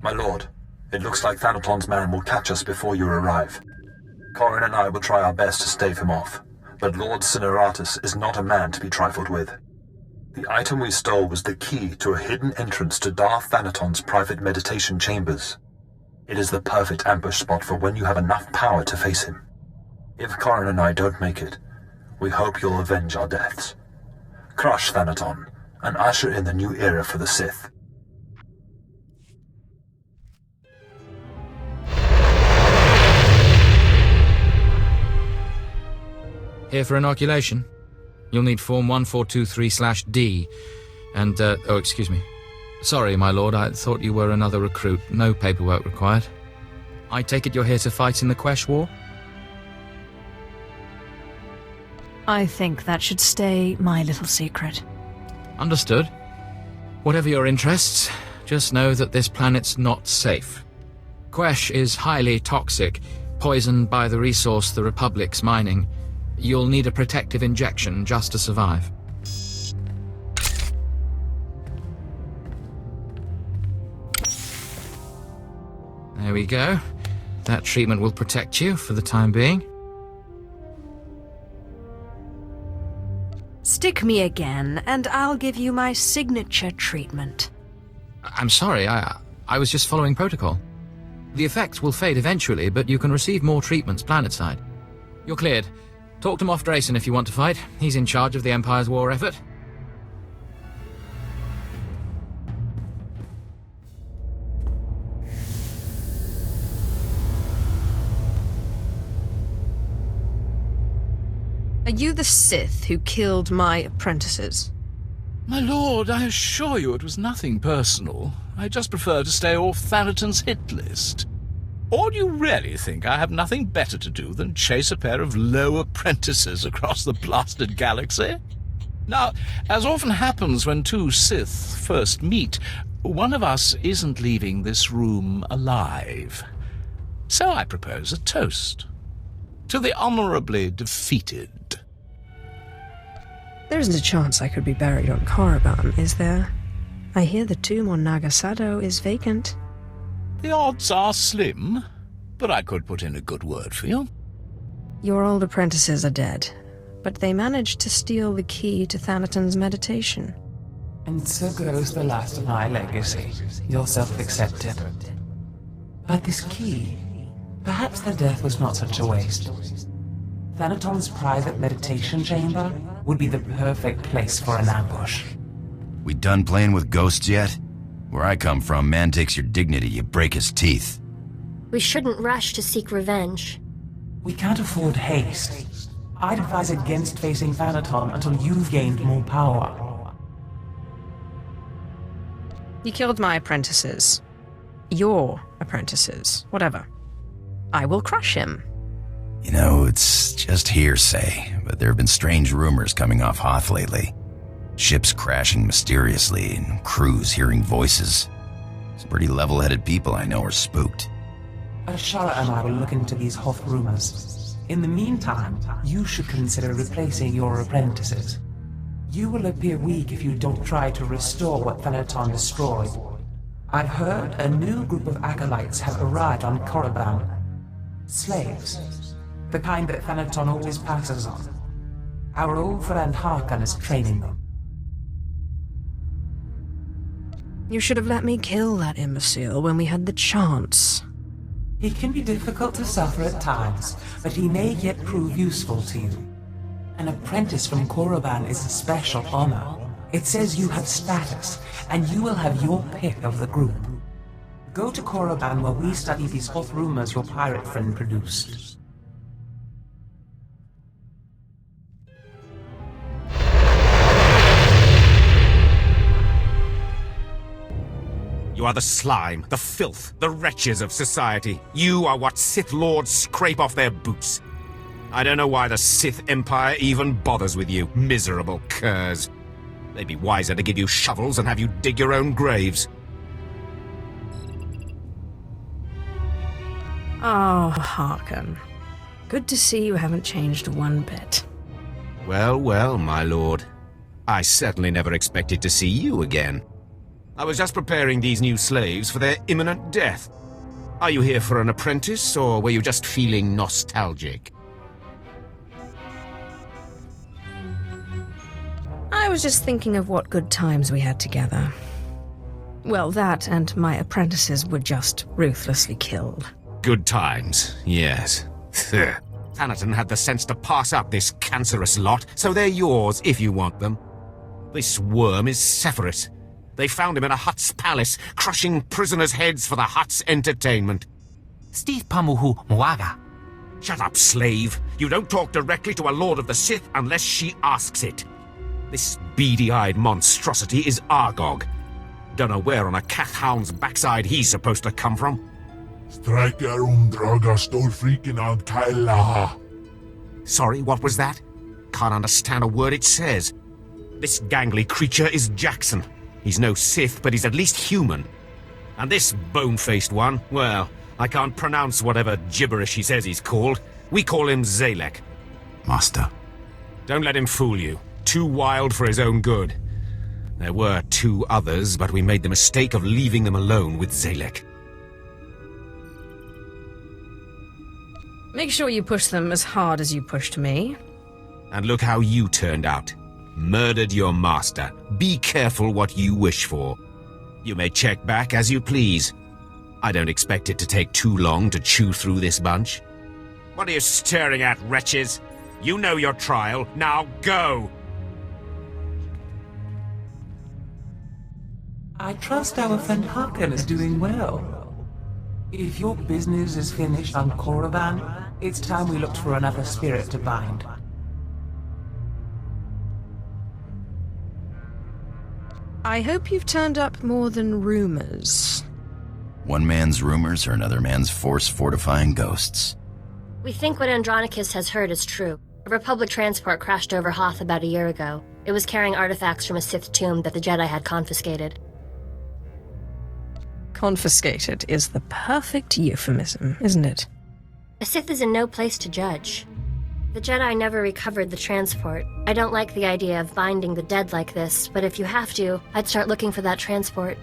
My lord, it looks like Thanaton's man will catch us before you arrive. Corrin and I will try our best to stave him off, but Lord Cineratus is not a man to be trifled with. The item we stole was the key to a hidden entrance to Darth Thanaton's private meditation chambers. It is the perfect ambush spot for when you have enough power to face him. If Corrin and I don't make it, we hope you'll avenge our deaths. Crush Thanaton, and usher in the new era for the Sith. Here for inoculation? You'll need Form 1423/D, and, oh, excuse me. Sorry, my lord, I thought you were another recruit. No paperwork required. I take it you're here to fight in the Quesh War? I think that should stay my little secret. Understood. Whatever your interests, just know that this planet's not safe. Quesh is highly toxic, poisoned by the resource the Republic's mining. You'll need a protective injection just to survive. There we go. That treatment will protect you for the time being. Stick me again, and I'll give you my signature treatment. I'm sorry, I was just following protocol. The effects will fade eventually, but you can receive more treatments planetside. You're cleared. Talk to Moff Drayson if you want to fight. He's in charge of the Empire's war effort. Are you the Sith who killed my apprentices? My lord, I assure you it was nothing personal. I just prefer to stay off Thanaton's hit list. Or do you really think I have nothing better to do than chase a pair of low apprentices across the blasted galaxy? Now, as often happens when two Sith first meet, one of us isn't leaving this room alive. So I propose a toast. To the honorably defeated. There isn't a chance I could be buried on Korriban, is there? I hear the tomb on Nagasado is vacant. The odds are slim, but I could put in a good word for you. Your old apprentices are dead, but they managed to steal the key to Thanaton's meditation. And so goes the last of my legacy, your self-accepted. But this key, perhaps their death was not such a waste. Thanaton's private meditation chamber would be the perfect place for an ambush. We done playing with ghosts yet? Where I come from, man takes your dignity, you break his teeth. We shouldn't rush to seek revenge. We can't afford haste. I'd advise against facing Thanaton until you've gained more power. You killed my apprentices. Your apprentices. Whatever. I will crush him. You know, it's just hearsay, but there have been strange rumors coming off Hoth lately. Ships crashing mysteriously, and crews hearing voices. Some pretty level-headed people I know are spooked. Ashara and I will look into these Hoth rumors. In the meantime, you should consider replacing your apprentices. You will appear weak if you don't try to restore what Thanaton destroyed. I've heard a new group of acolytes have arrived on Korriban. Slaves. The kind that Thanaton always passes on. Our old friend Harkon is training them. You should have let me kill that imbecile when we had the chance. He can be difficult to suffer at times, but he may yet prove useful to you. An apprentice from Korriban is a special honor. It says you have status, and you will have your pick of the group. Go to Korriban while we study these Hoth rumors your pirate friend produced. You are the slime, the filth, the wretches of society. You are what Sith Lords scrape off their boots. I don't know why the Sith Empire even bothers with you, miserable curs. They'd be wiser to give you shovels and have you dig your own graves. Oh, Harkon. Good to see you haven't changed one bit. Well, well, my lord. I certainly never expected to see you again. I was just preparing these new slaves for their imminent death. Are you here for an apprentice, or were you just feeling nostalgic? I was just thinking of what good times we had together. Well, that and my apprentices were just ruthlessly killed. Good times, yes. Thanaton had the sense to pass up this cancerous lot, so they're yours if you want them. This worm is Sephirus. They found him in a Hutt's palace, crushing prisoners' heads for the Hutt's entertainment. Steve Pamuhu Mwaga. Shut up, slave. You don't talk directly to a Lord of the Sith unless she asks it. This beady-eyed monstrosity is Argog. Don't know where on a cat hound's backside he's supposed to come from. Striker Draga Stolfreakin and Kaila. Sorry, what was that? Can't understand a word it says. This gangly creature is Jackson. He's no Sith, but he's at least human. And this bone-faced one, well, I can't pronounce whatever gibberish he says he's called. We call him Zalek. Master. Don't let him fool you. Too wild for his own good. There were 2 others, but we made the mistake of leaving them alone with Zalek. Make sure you push them as hard as you pushed me. And look how you turned out. Murdered your master. Be careful what you wish for. You may check back as you please. I don't expect it to take too long to chew through this bunch. What are you staring at, wretches? You know your trial. Now go! I trust our friend Harkin is doing well. If your business is finished on Korriban, it's time we looked for another spirit to bind. I hope you've turned up more than rumors. One man's rumors are another man's force-fortifying ghosts. We think what Andronicus has heard is true. A Republic transport crashed over Hoth about a year ago. It was carrying artifacts from a Sith tomb that the Jedi had confiscated. Confiscated is the perfect euphemism, isn't it? A Sith is in no place to judge. The Jedi never recovered the transport. I don't like the idea of binding the dead like this, but if you have to, I'd start looking for that transport.